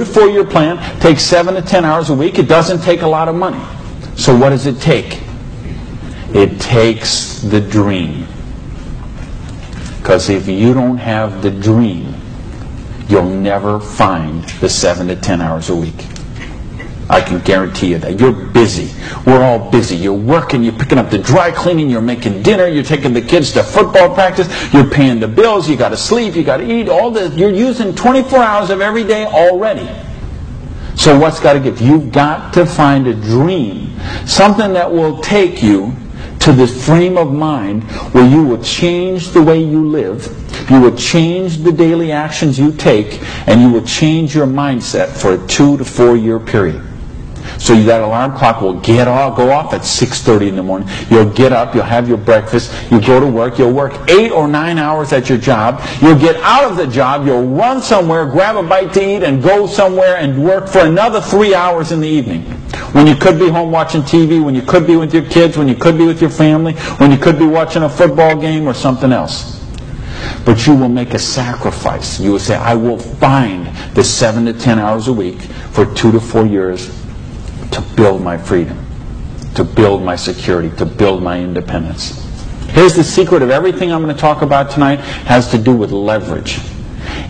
4-year plan takes 7 to 10 hours a week. It doesn't take a lot of money. So what does it take? It takes the dream. Because if you don't have the dream, you'll never find the 7 to 10 hours a week. I can guarantee you that. You're busy. We're all busy. You're working, you're picking up the dry cleaning, you're making dinner, you're taking the kids to football practice, you're paying the bills, you got to sleep, you got to eat, all this. You're using 24 hours of every day already. So what's got to give? You've got to find a dream, something that will take you to the frame of mind where you will change the way you live, you will change the daily actions you take, and you will change your mindset for a 2 to 4 year period. So that alarm clock will go off at 6:30 in the morning. You'll get up, you'll have your breakfast, you go to work, you'll work 8 or 9 hours at your job, you'll get out of the job, you'll run somewhere, grab a bite to eat, and go somewhere and work for another 3 hours in the evening. When you could be home watching TV, when you could be with your kids, when you could be with your family, when you could be watching a football game or something else. But you will make a sacrifice. You will say, I will find the 7 to 10 hours a week for 2 to 4 years to build my freedom, to build my security, to build my independence. Here's the secret of everything I'm going to talk about tonight. Has to do with leverage.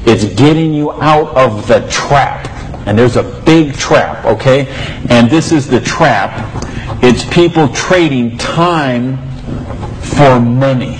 It's getting you out of the trap. And there's a big trap, okay? And this is the trap. It's people trading time for money.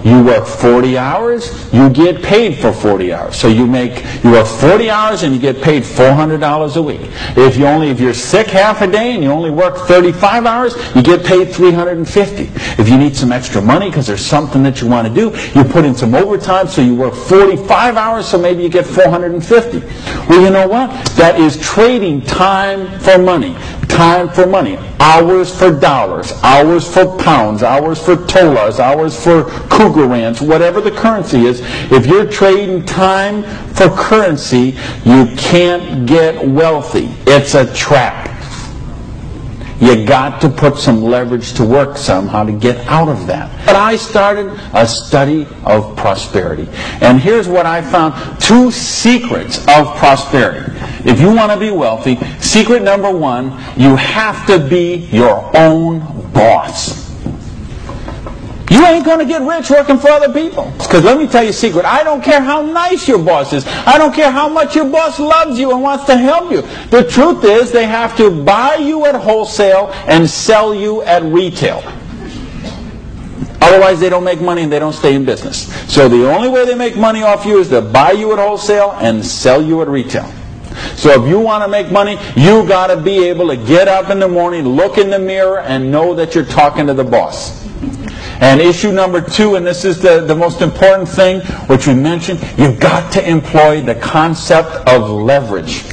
You work 40 hours, you get paid for 40 hours. So you work 40 hours and you get paid $400 a week. If you're sick half a day and you only work 35 hours, you get paid $350. If you need some extra money because there's something that you want to do, you put in some overtime, so you work 45 hours, so maybe you get $450. Well, you know what? That is trading time for money. Time for money. Hours for dollars. Hours for pounds. Hours for tolas. Hours for Krugerrands. Whatever the currency is. If you're trading time for currency, you can't get wealthy. It's a trap. You got to put some leverage to work somehow to get out of that. But I started a study of prosperity. And here's what I found. 2 secrets of prosperity. If you want to be wealthy, secret number 1, you have to be your own boss. You ain't going to get rich working for other people. Because let me tell you a secret. I don't care how nice your boss is. I don't care how much your boss loves you and wants to help you. The truth is they have to buy you at wholesale and sell you at retail. Otherwise they don't make money and they don't stay in business. So the only way they make money off you is to buy you at wholesale and sell you at retail. So if you want to make money, you got to be able to get up in the morning, look in the mirror, and know that you're talking to the boss. And issue number 2, and this is the most important thing, which we mentioned, you've got to employ the concept of leverage.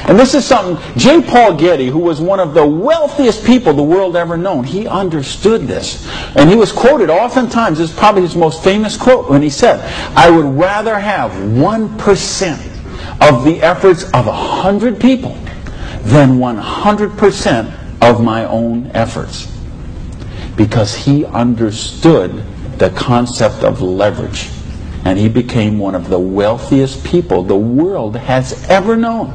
And this is something, J. Paul Getty, who was one of the wealthiest people the world ever known, he understood this. And he was quoted oftentimes, this is probably his most famous quote, when he said, I would rather have 1% of the efforts of 100 people than 100% of my own efforts. Because he understood the concept of leverage. And he became one of the wealthiest people the world has ever known.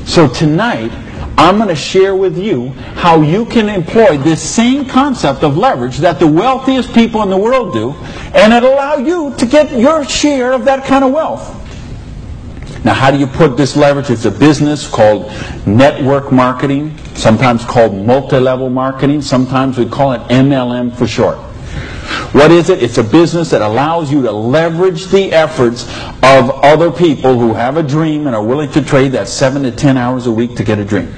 So tonight, I'm going to share with you how you can employ this same concept of leverage that the wealthiest people in the world do, and it'll allow you to get your share of that kind of wealth. Now, how do you put this leverage? It's a business called network marketing, sometimes called multi-level marketing. Sometimes we call it MLM for short. What is it? It's a business that allows you to leverage the efforts of other people who have a dream and are willing to trade that 7 to 10 hours a week to get a dream.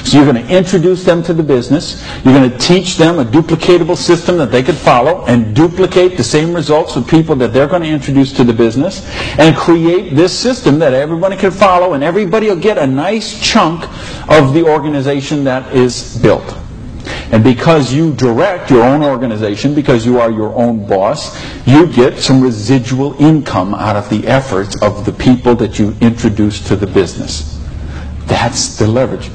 So you're going to introduce them to the business. You're going to teach them a duplicatable system that they could follow and duplicate the same results with people that they're going to introduce to the business, and create this system that everybody can follow, and everybody will get a nice chunk of the organization that is built. And because you direct your own organization, because you are your own boss, you get some residual income out of the efforts of the people that you introduce to the business. That's the leverage.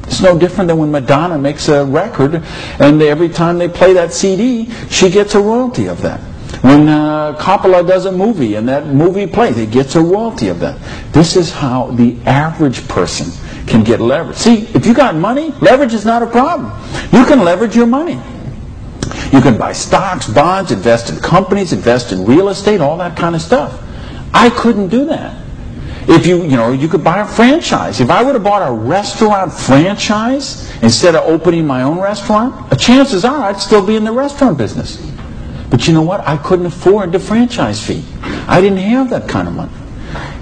It's no different than when Madonna makes a record, and every time they play that CD, she gets a royalty of that. When Coppola does a movie and that movie plays, he gets a royalty of that. This is how the average person can get leverage. See, if you got money, leverage is not a problem. You can leverage your money. You can buy stocks, bonds, invest in companies, invest in real estate, all that kind of stuff. I couldn't do that. If you could buy a franchise. If I would have bought a restaurant franchise instead of opening my own restaurant, chances are I'd still be in the restaurant business. But you know what? I couldn't afford the franchise fee. I didn't have that kind of money.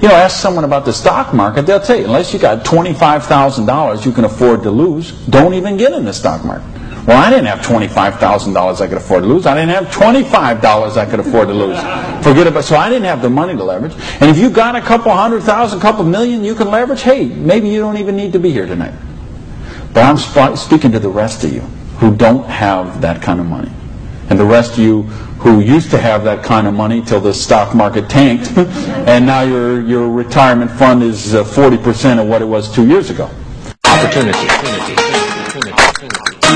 Ask someone about the stock market, they'll tell you, unless you got $25,000 you can afford to lose, don't even get in the stock market. Well, I didn't have $25,000 I could afford to lose. I didn't have $25 I could afford to lose. Forget about it. So I didn't have the money to leverage. And if you got a couple $100,000, couple million you can leverage, hey, maybe you don't even need to be here tonight. But I'm speaking to the rest of you who don't have that kind of money. And the rest of you who used to have that kind of money till the stock market tanked, and now your retirement fund is 40% of what it was 2 years ago. Opportunity.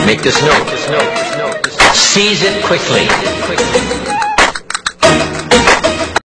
Make this note. Seize it quickly.